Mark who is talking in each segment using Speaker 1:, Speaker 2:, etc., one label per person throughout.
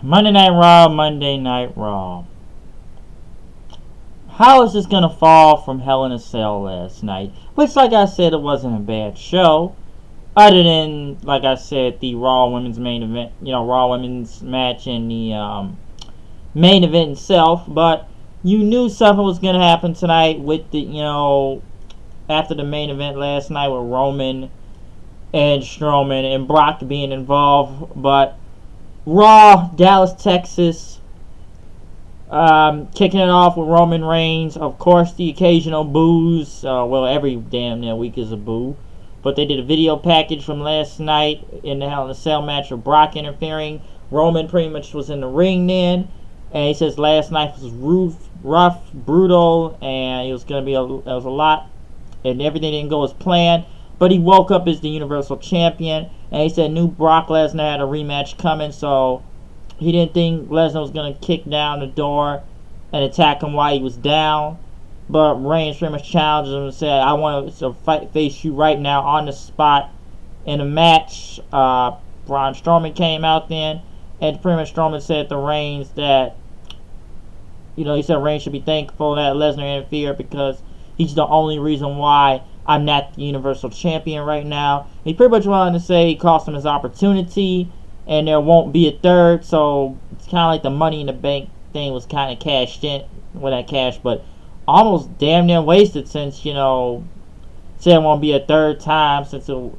Speaker 1: Monday Night Raw, Monday Night Raw. How is this going to fall from Hell in a Cell last night? Which, like I said, it wasn't a bad show. Other than, like I said, the Raw Women's main event, Raw Women's match and the main event itself. But you knew something was going to happen tonight with the, after the main event last night with Roman and Strowman and Brock being involved. But Raw, Dallas, Texas, kicking it off with Roman Reigns. Of course, the occasional boos. Every damn near week is a boo. But they did a video package from last night in the Hell in a Cell match with Brock interfering. Roman pretty much was in the ring then. And he says last night was rough, brutal, and it was a lot. And everything didn't go as planned. But he woke up as the Universal Champion. And he said knew Brock Lesnar had a rematch coming. So he didn't think Lesnar was going to kick down the door and attack him while he was down. But Reigns pretty much challenged him and said, I want to face you right now on the spot in a match. Braun Strowman came out then. And pretty much Strowman said to Reigns that, he said Reigns should be thankful that Lesnar interfered because he's the only reason why I'm not the Universal Champion right now. He pretty much wanted to say he cost him his opportunity and there won't be a third. So it's kind of like the Money in the Bank thing was kind of cashed in. Well, not cashed, but almost damn near wasted since, said it won't be a third time since he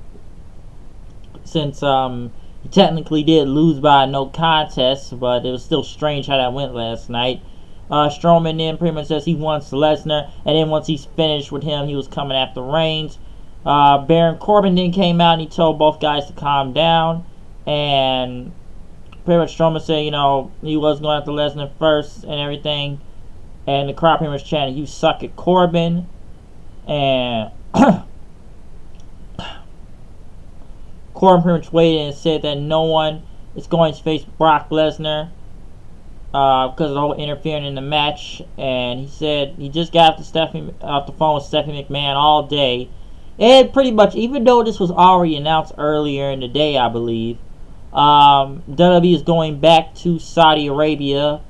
Speaker 1: technically did lose by no contest, but it was still strange how that went last night. Strowman then pretty much says he wants Lesnar, and then once he's finished with him, he was coming after Reigns. Baron Corbin then came out and he told both guys to calm down, and pretty much Strowman said, he was going after Lesnar first and everything. And the crowd pretty much chanted, you suck at Corbin. And Corbin pretty much waited and said that no one is going to face Brock Lesnar because of the whole interfering in the match. And he said he just got off the phone with Stephanie McMahon all day. And pretty much, even though this was already announced earlier in the day, I believe, WWE is going back to Saudi Arabia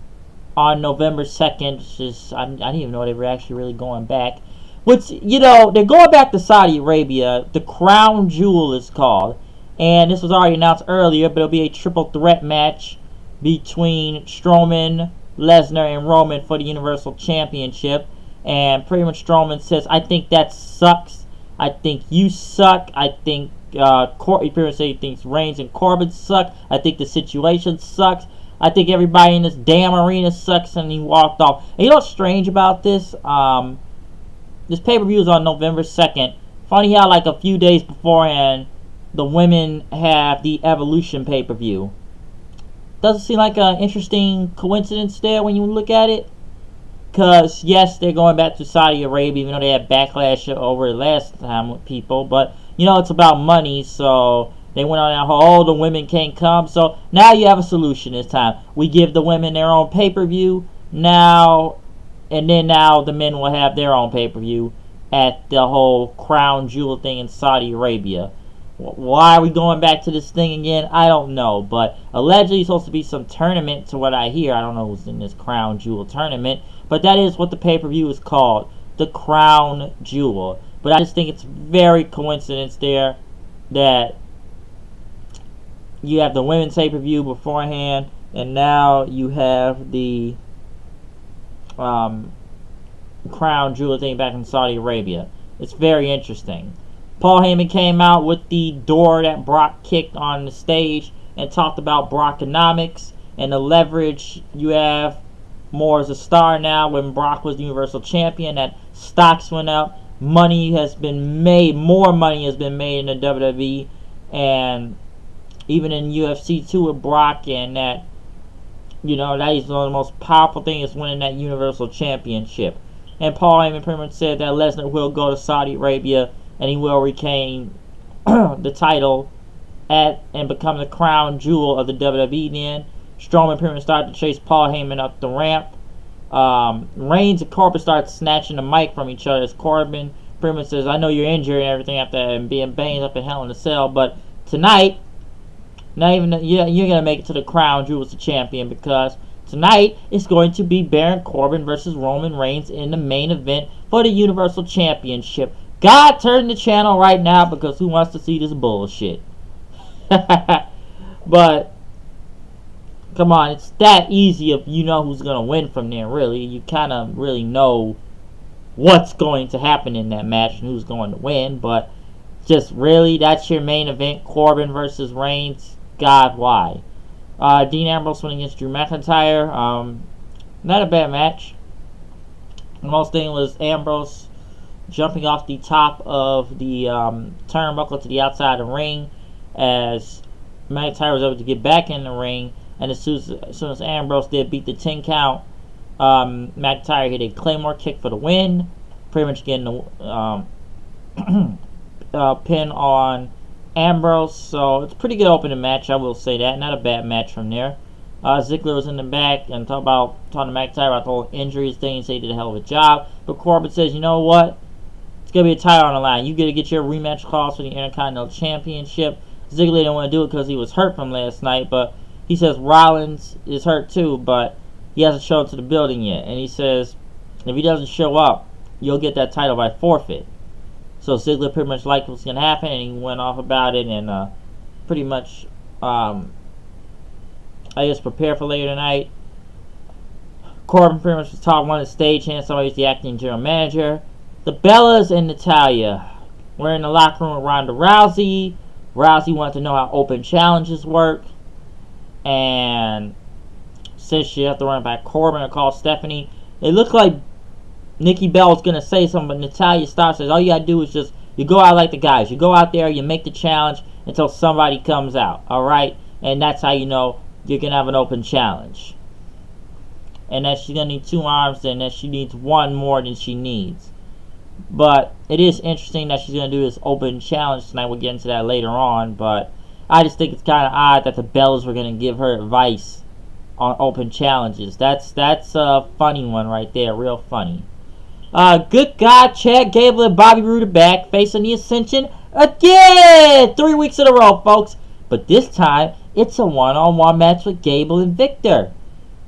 Speaker 1: on November 2nd. I didn't even know they were actually really going back. Which, they're going back to Saudi Arabia. The Crown Jewel is called. And this was already announced earlier, but it'll be a triple threat match between Strowman, Lesnar, and Roman for the Universal Championship. And pretty much Strowman says, I think that sucks. I think you suck. I think he pretty much says he thinks Reigns and Corbin suck. I think the situation sucks. I think everybody in this damn arena sucks, and he walked off. And you know what's strange about this? This pay-per-view is on November 2nd. Funny how, like, a few days beforehand, the women have the Evolution pay-per-view. Doesn't seem like an interesting coincidence there when you look at it. Because, yes, they're going back to Saudi Arabia, even though they had backlash over it last time with people. But, it's about money, so they went on that whole, the women can't come. So now you have a solution this time. We give the women their own pay-per-view now, and then now the men will have their own pay-per-view at the whole Crown Jewel thing in Saudi Arabia. Why are we going back to this thing again? I don't know. But allegedly it's supposed to be some tournament to what I hear. I don't know who's in this Crown Jewel tournament. But that is what the pay-per-view is called. The Crown Jewel. But I just think it's very coincidence there that you have the women's pay-per-view beforehand, and now you have the Crown Jewel thing back in Saudi Arabia. It's very interesting. Paul Heyman came out with the door that Brock kicked on the stage and talked about Brockonomics and the leverage you have more as a star now when Brock was the Universal Champion, that stocks went up, money has been made, more money has been made in the WWE, and even in UFC 2 with Brock, and that, that is one of the most powerful things is winning that Universal Championship. And Paul Heyman pretty much said that Lesnar will go to Saudi Arabia and he will retain the title and become the crown jewel of the WWE then. Strowman pretty much started to chase Paul Heyman up the ramp. Reigns and Corbin started snatching the mic from each other as Corbin pretty much says, I know you're injured and everything after being banged up in Hell in a Cell, but tonight Not even you're gonna make it to the crown jewel as the champion, because tonight it's going to be Baron Corbin versus Roman Reigns in the main event for the Universal Championship. God, turn the channel right now, because who wants to see this bullshit? But come on, it's that easy if you know who's gonna win from there. Really, you kind of really know what's going to happen in that match and who's going to win. But just really, that's your main event: Corbin versus Reigns. God, why? Dean Ambrose went against Drew McIntyre. Not a bad match. The most thing was Ambrose jumping off the top of the turnbuckle to the outside of the ring as McIntyre was able to get back in the ring. And as soon as Ambrose did beat the 10 count, McIntyre hit a Claymore kick for the win, pretty much getting the pin on Ambrose. So it's a pretty good opening match, I will say that. Not a bad match from there. Ziggler was in the back and talking to McIntyre about the whole injuries thing and say he did a hell of a job. But Corbin says, you know what? It's going to be a title on the line. You got to get your rematch clause for the Intercontinental Championship. Ziggler didn't want to do it because he was hurt from last night, but he says Rollins is hurt too, but he hasn't shown up to the building yet. And he says if he doesn't show up, you'll get that title by forfeit. So Ziggler pretty much liked what's going to happen, and he went off about it and pretty much, I guess, prepared for later tonight. Corbin pretty much was talking on the stage, somebody's the acting general manager. The Bellas and Natalya were in the locker room with Ronda Rousey. Rousey wanted to know how open challenges work, and said she had to run back Corbin or call Stephanie. It looked like Nikki Bella was going to say something, but Natalya stops and says, all you got to do is just, you go out like the guys. You go out there, you make the challenge until somebody comes out, alright? And that's how you know you're going to have an open challenge. And that she's going to need 2 arms, and that she needs 1 more than she needs. But it is interesting that she's going to do this open challenge tonight. We'll get into that later on, but I just think it's kind of odd that the Bellas were going to give her advice on open challenges. That's a funny one right there, real funny. Good God, Chad Gable and Bobby Roode are back, facing the Ascension again! 3 weeks in a row, folks. But this time, it's a one-on-one match with Gable and Victor.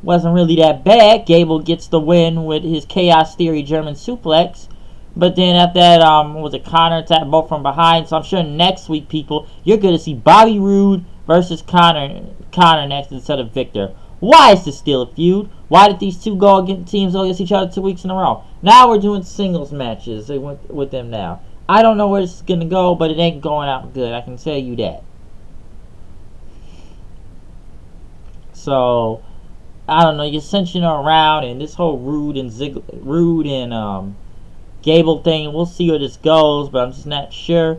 Speaker 1: Wasn't really that bad. Gable gets the win with his Chaos Theory German suplex. But then after that, was a Connor attack both from behind. So I'm sure next week, people, you're going to see Bobby Roode versus Connor next instead of Victor. Why is this still a feud? Why did these two teams go against each other 2 weeks in a row? Now we're doing singles matches with them now. I don't know where this is going to go, but it ain't going out good. I can tell you that. So, I don't know. You're Ascension around, and this whole Roode and Gable thing, we'll see where this goes, but I'm just not sure.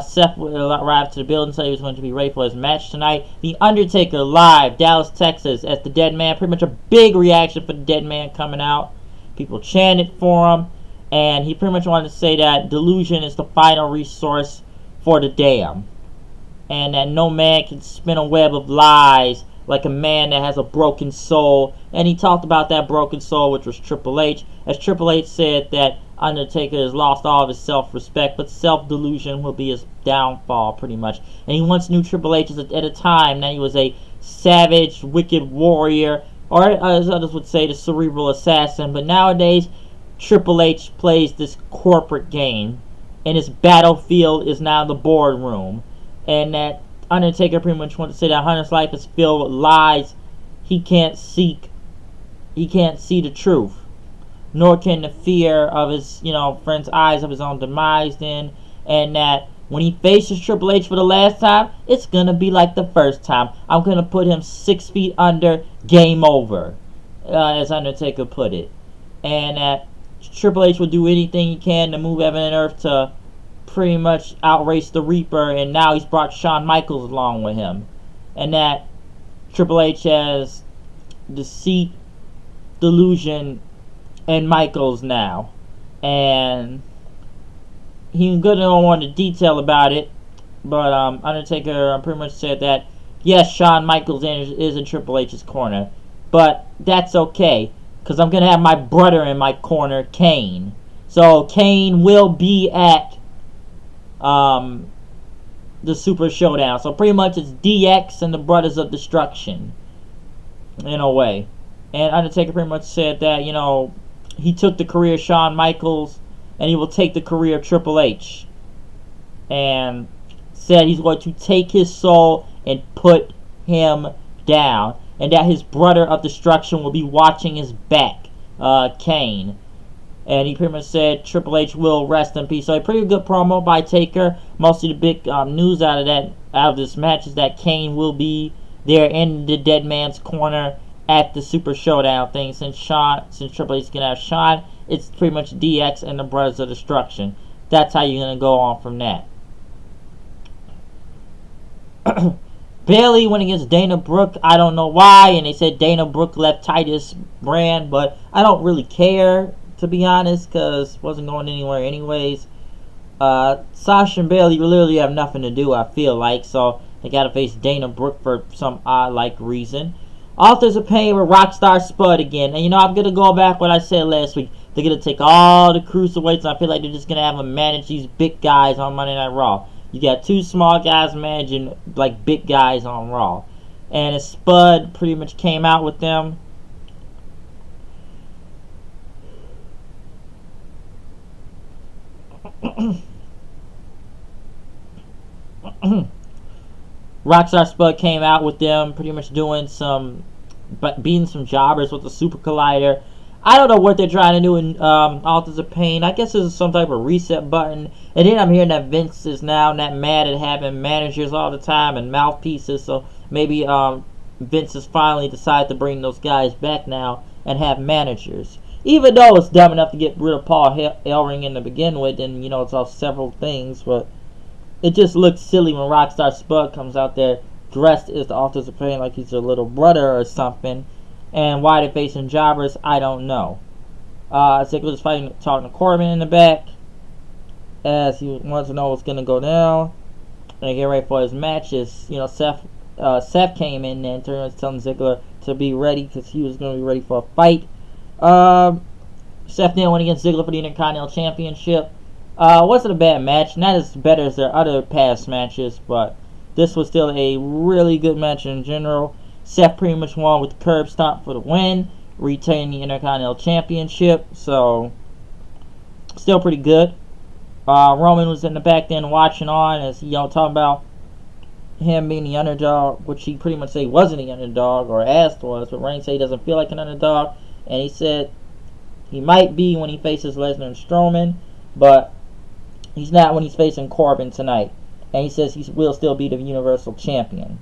Speaker 1: Seth arrived to the building, so he was going to be ready for his match tonight. The Undertaker live, Dallas, Texas, as the Dead Man. Pretty much a big reaction for the Dead Man coming out. People chanted for him, and he pretty much wanted to say that delusion is the final resource for the damned, and that no man can spin a web of lies like a man that has a broken soul. And he talked about that broken soul, which was Triple H, as Triple H said that Undertaker has lost all of his self-respect, but self-delusion will be his downfall, pretty much. And he once knew Triple H at a time that he was a savage, wicked warrior, or as others would say, the cerebral assassin. But nowadays, Triple H plays this corporate game, and his battlefield is now the boardroom. And that Undertaker pretty much wants to say that Hunter's life is filled with lies he can't see the truth, nor can the fear of his, friend's eyes of his own demise then, and that when he faces Triple H for the last time, it's going to be like the first time. I'm going to put him 6 feet under, game over, as Undertaker put it. And that Triple H will do anything he can to move heaven and earth to pretty much outrace the Reaper, and now he's brought Shawn Michaels along with him. And that Triple H has deceit, delusion, and Michaels now, and he gonna go on to detail about it, but Undertaker pretty much said that yes, Shawn Michaels is in Triple H's corner, but that's okay, because I'm gonna have my brother in my corner, Kane. So Kane will be at the Super Showdown. So pretty much it's DX and the Brothers of Destruction, in a way. And Undertaker pretty much said that, you know, he took the career of Shawn Michaels and he will take the career of Triple H. And said he's going to take his soul and put him down. And that his Brother of Destruction will be watching his back, Kane. And he pretty much said Triple H will rest in peace. So a pretty good promo by Taker. Mostly the big news out of this match is that Kane will be there in the Dead Man's Corner at the Super Showdown thing. Since Triple H is gonna have Shawn, it's pretty much DX and the Brothers of Destruction. That's how you're gonna go on from that. Bayley went against Dana Brooke. I don't know why, and they said Dana Brooke left Titus Brand, but I don't really care, to be honest, because it wasn't going anywhere anyways. Sasha and Bayley literally have nothing to do, I feel like, so they gotta face Dana Brooke for some odd reason. Authors of Pain with Rockstar Spud again, and you know, I'm gonna go back what I said last week. They're gonna take all the cruiserweights, and I feel like they're just gonna have them manage these big guys on Monday Night Raw. You got two small guys managing like big guys on Raw, and Spud pretty much came out with them. Rockstar Spud came out with them, pretty much doing beating some jobbers with the Super Collider. I don't know what they're trying to do in Authors of Pain. I guess this is some type of reset button. And then I'm hearing that Vince is now not mad at having managers all the time and mouthpieces. So maybe Vince has finally decided to bring those guys back now and have managers. Even though it's dumb enough to get rid of Paul Ellering to begin with, and you know it's off several things, but it just looks silly when Rockstar Spud comes out there dressed as the Authors of Pain like he's a little brother or something. And why they're facing jobbers, I don't know. Ziggler's talking to Corbin in the back as he wants to know what's going to go down. And they get ready for his matches. You know, Seth came in and turned telling Ziggler to be ready because he was going to be ready for a fight. Seth then went against Ziggler for the Intercontinental Championship. Wasn't a bad match. Not as better as their other past matches, but this was still a really good match in general. Seth pretty much won with the curb stomp for the win, retaining the Intercontinental Championship, so still pretty good. Roman was in the back then watching on as he talking about him being the underdog, which he pretty much said he wasn't the underdog, or asked was, but Reigns said he doesn't feel like an underdog, and he said he might be when he faces Lesnar and Strowman, but he's not when he's facing Corbin tonight, and he says he will still be the Universal Champion.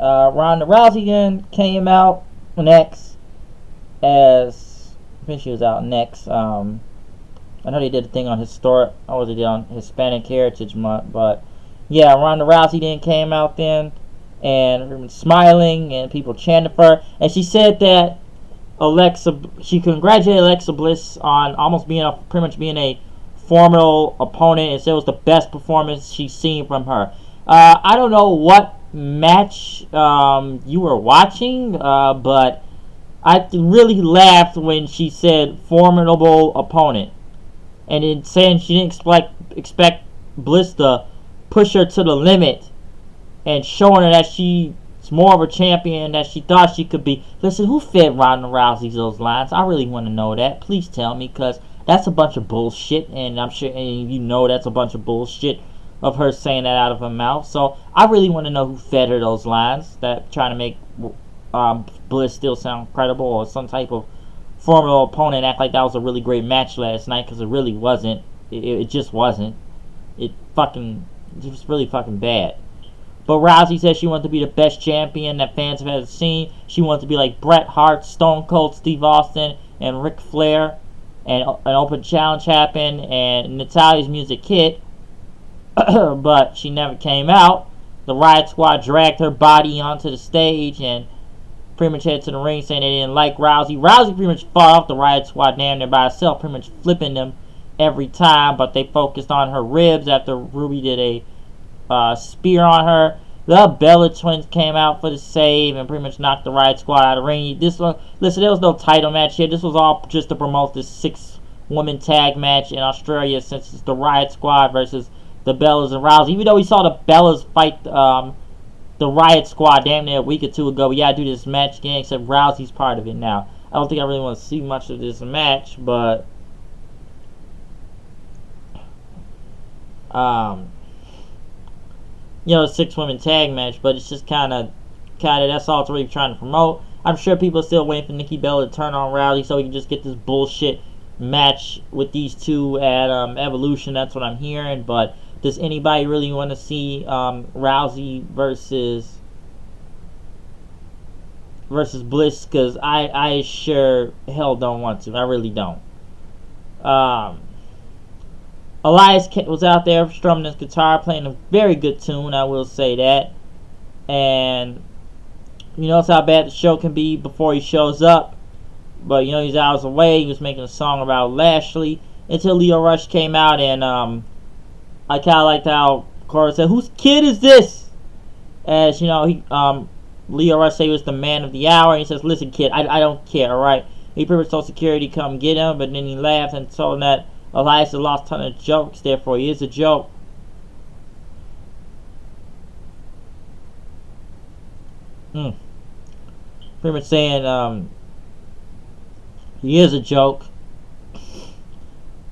Speaker 1: Ronda Rousey then came out next as I think she was out next. I know they did a thing on historic, or they did on Hispanic Heritage Month, but yeah, Ronda Rousey then came out then and smiling and people chanting for her, and she said that she congratulated Alexa Bliss on almost pretty much being a formidable opponent, and said it was the best performance she's seen from her. I don't know what match you were watching, but I really laughed when she said formidable opponent, and in saying she didn't expect Bliss to push her to the limit and showing her that she's more of a champion that she thought she could be. Listen, who fed Ronda Rousey those lines? I really want to know that. Please tell me, because that's a bunch of bullshit, and I'm sure and you know that's a bunch of bullshit of her saying that out of her mouth. So I really want to know who fed her those lines that trying to make Bliss still sound credible, or some type of formidable opponent act like that was a really great match last night, because it really wasn't. It just wasn't. It was really fucking bad. But Rousey said she wanted to be the best champion that fans have ever seen. She wanted to be like Bret Hart, Stone Cold Steve Austin, and Ric Flair. And an open challenge happened, and Natalia's music hit, but she never came out. The Riot Squad dragged her body onto the stage and pretty much headed to the ring saying they didn't like Rousey. Rousey pretty much fought off the Riot Squad damn near by herself, pretty much flipping them every time, but they focused on her ribs after Ruby did a spear on her. The Bella Twins came out for the save and pretty much knocked the Riot Squad out of the ring. Listen, there was no title match here. This was all just to promote this 6-woman tag match in Australia, since it's the Riot Squad versus the Bellas and Rousey. Even though we saw the Bellas fight the Riot Squad damn near a week or two ago, we gotta do this match again, except Rousey's part of it now. I don't think I really want to see much of this match, but you know, 6-women tag match, but it's just kind of that's all it's really trying to promote. I'm sure people are still waiting for Nikki Bella to turn on Rousey so we can just get this bullshit match with these two at Evolution. That's what I'm hearing. But does anybody really want to see Rousey versus Bliss? Because I sure hell don't want to. I really don't. Elias was out there strumming his guitar, playing a very good tune, I will say that. And you notice how bad the show can be before he shows up. But you know, he's hours away. He was making a song about Lashley until Lio Rush came out, and I kind of liked how Corbin said, "Whose kid is this?" As you know, Lio Rush said he was the man of the hour, and he says, "Listen, kid, I don't care, alright?" He pretty much told security to come get him, but then he laughed and told him that Elias has lost a ton of jokes, therefore he is a joke. Pretty much saying he is a joke.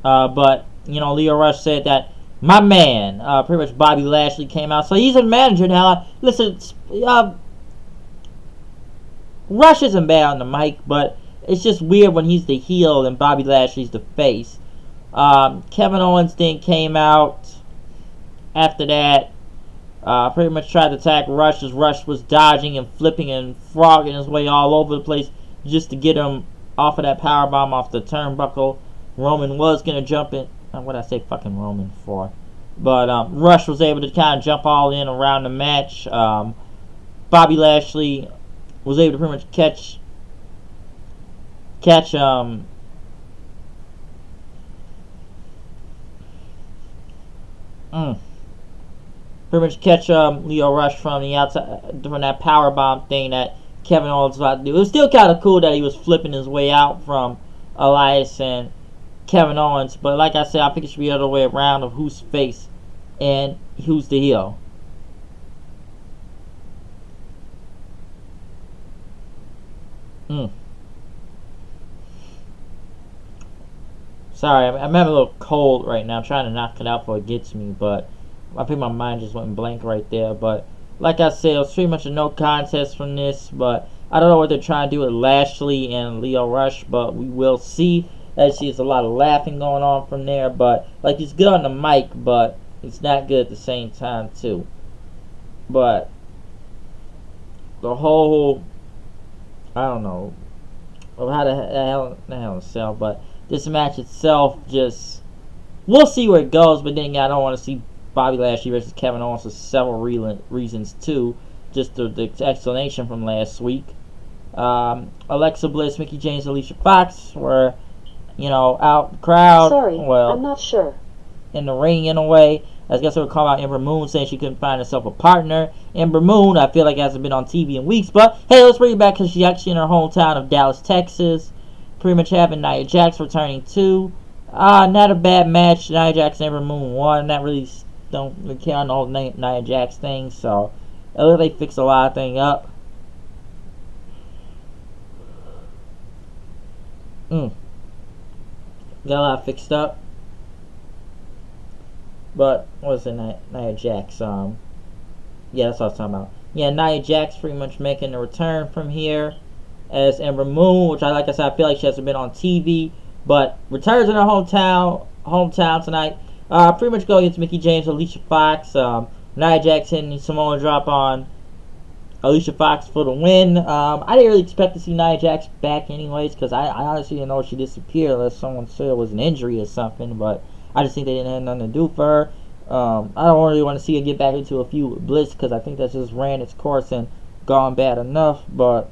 Speaker 1: But, you know, Lio Rush said that my man, pretty much Bobby Lashley came out. So he's a manager now. Listen, Rush isn't bad on the mic, but it's just weird when he's the heel and Bobby Lashley's the face. Kevin Owens then came out after that. Pretty much tried to attack Rush as Rush was dodging and flipping and frogging his way all over the place just to get him off of that powerbomb off the turnbuckle. Roman was going to jump in. What did I say fucking Roman for? But Rush was able to kind of jump all in around the match. Bobby Lashley was able to pretty much catch Lio Rush from the outside, from that powerbomb thing that Kevin Owens was about to do. It was still kind of cool that he was flipping his way out from Elias and Kevin Owens, but like I said, I think it should be the other way around of who's face and who's the heel. Sorry, I'm having a little cold right now. I'm trying to knock it out before it gets me, but I think my mind just went blank right there. But like I said, it was pretty much a no contest from this. But I don't know what they're trying to do with Lashley and Lio Rush, but we will see. As you see, there's a lot of laughing going on from there. But like, he's good on the mic, but it's not good at the same time too. But the whole, I don't know, how the hell in cell, but this match itself, just, we'll see where it goes. But then again, I don't want to see Bobby Lashley versus Kevin Owens for several reasons too. Just the explanation from last week. Alexa Bliss, Mickie James, Alicia Fox were, you know, out the crowd.
Speaker 2: Sorry,
Speaker 1: well,
Speaker 2: I'm not sure.
Speaker 1: In the ring in a way. I guess they would call out Ember Moon, saying she couldn't find herself a partner. Ember Moon, I feel like hasn't been on TV in weeks, but hey, let's bring it back because she's actually in her hometown of Dallas, Texas. Pretty much having Nia Jax returning too. Not a bad match. Nia Jax and Ember Moon won. Not really, don't really care on the whole Nia Jax thing, so it looks like they fixed a lot of things up. Got a lot fixed up. But what was it, Nia Jax? Yeah, that's what I was talking about. Yeah, Nia Jax pretty much making a return from here as Ember Moon, which like I said, I feel like she hasn't been on TV, but returns in her hometown tonight. Pretty much go against Mickie James, Alicia Fox. Nia Jax hitting the Samoa drop on Alicia Fox for the win. I didn't really expect to see Nia Jax back anyways, because I honestly didn't know she disappeared unless someone said it was an injury or something, but I just think they didn't have nothing to do for her. I don't really want to see her get back into a feud with Bliss, because I think that just ran its course and gone bad enough, but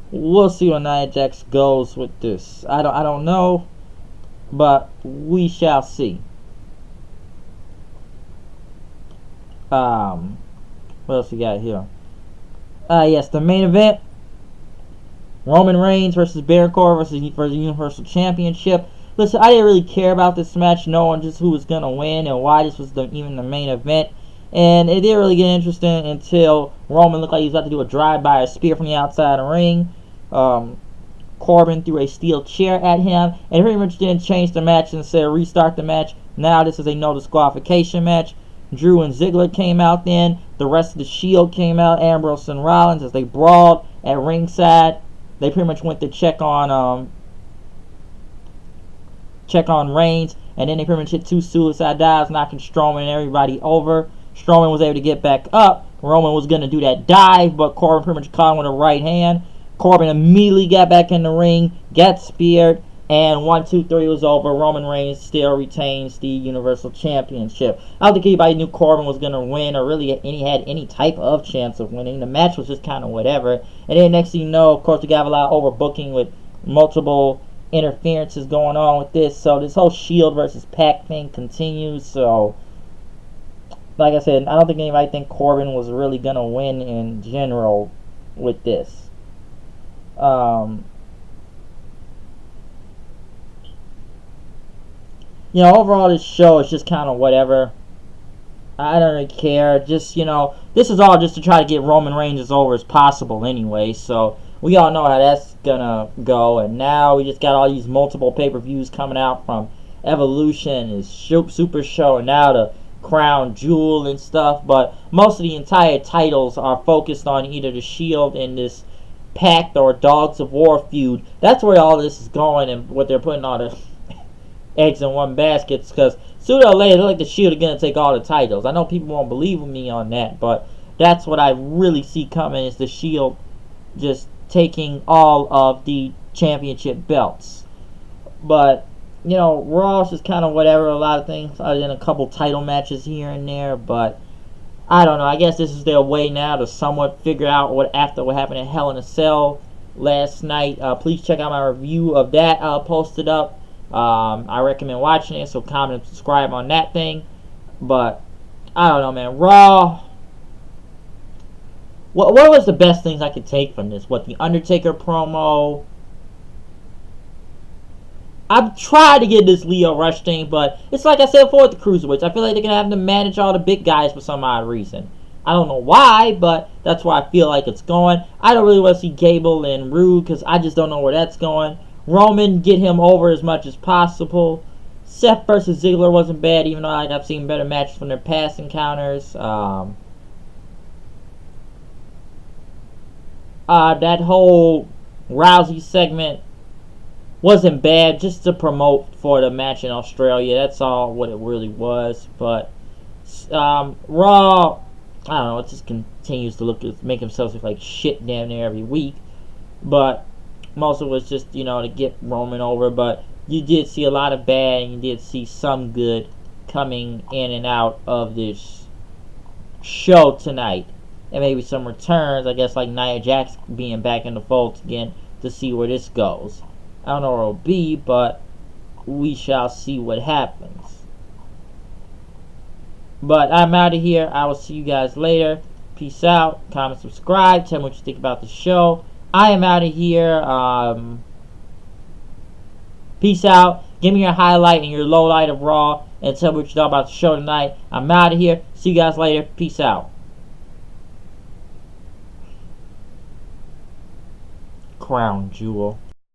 Speaker 1: we'll see where Nia Jax goes with this. I don't know, but we shall see. What else we got here? Yes, the main event. Roman Reigns versus Baron Corbin versus the Universal Championship. listen, I didn't really care about this match, knowing just who was gonna win and why this was even the main event. And it didn't really get interesting until Roman looked like he was about to do a drive-by, a spear from the outside of the ring. Corbin threw a steel chair at him, and pretty much didn't change the match and said restart the match. Now this is a no disqualification match. Drew and Ziggler came out then. The rest of the Shield came out, Ambrose and Rollins, as they brawled at ringside. They pretty much went to check on Reigns, and then they pretty much hit 2 suicide dives, knocking Strowman and everybody over. Strowman was able to get back up. Roman was going to do that dive, but Corbin pretty much caught him with a right hand. Corbin immediately got back in the ring, got speared, and 1, 2, 3 was over. Roman Reigns still retains the Universal Championship. I don't think anybody knew Corbin was going to win or really had any type of chance of winning. The match was just kind of whatever. And then next thing you know, of course, we got a lot of overbooking with multiple interferences going on with this. So this whole Shield versus Pac thing continues. So, like I said, I don't think anybody think Corbin was really going to win in general with this. Overall this show is just kind of whatever. I don't really care. Just, this is all just to try to get Roman Reigns as over as possible anyway. So, we all know how that's gonna go. And now we just got all these multiple pay-per-views coming out from Evolution and Super Show and now the Crown Jewel and stuff. But most of the entire titles are focused on either the Shield and this Pact or Dogs of War feud. That's where all this is going and what they're putting all the eggs in one basket, because sooner or later, like the Shield are going to take all the titles. I know people won't believe me on that, but that's what I really see coming, is the Shield just taking all of the championship belts. But, Raw's just kind of whatever, a lot of things, other than a couple title matches here and there, but I don't know. I guess this is their way now to somewhat figure out after what happened in Hell in a Cell last night. Please check out my review of that posted up. I recommend watching it, so comment and subscribe on that thing. But I don't know, man. Raw. What was the best things I could take from this? The Undertaker promo? I've tried to get this Leo Rush thing, but it's like I said before with the Cruiserweights. I feel like they're going to have to manage all the big guys for some odd reason. I don't know why, but that's where I feel like it's going. I don't really want to see Gable and Rude, because I just don't know where that's going. Roman, get him over as much as possible. Seth versus Ziggler wasn't bad, even though I've seen better matches from their past encounters. That whole Rousey segment wasn't bad, just to promote for the match in Australia. That's all what it really was. But Raw, I don't know, it just continues to make themselves look like shit damn near every week. But most of it was just, to get Roman over. But you did see a lot of bad, and you did see some good coming in and out of this show tonight. And maybe some returns, I guess, like Nia Jax being back in the fold again, to see where this goes. I don't know where it'll be, but we shall see what happens. But I'm out of here. I will see you guys later. Peace out. Comment, subscribe. Tell me what you think about the show. I am out of here. Peace out. Give me your highlight and your low light of Raw, and tell me what you thought about the show tonight. I'm out of here. See you guys later. Peace out. Crown Jewel.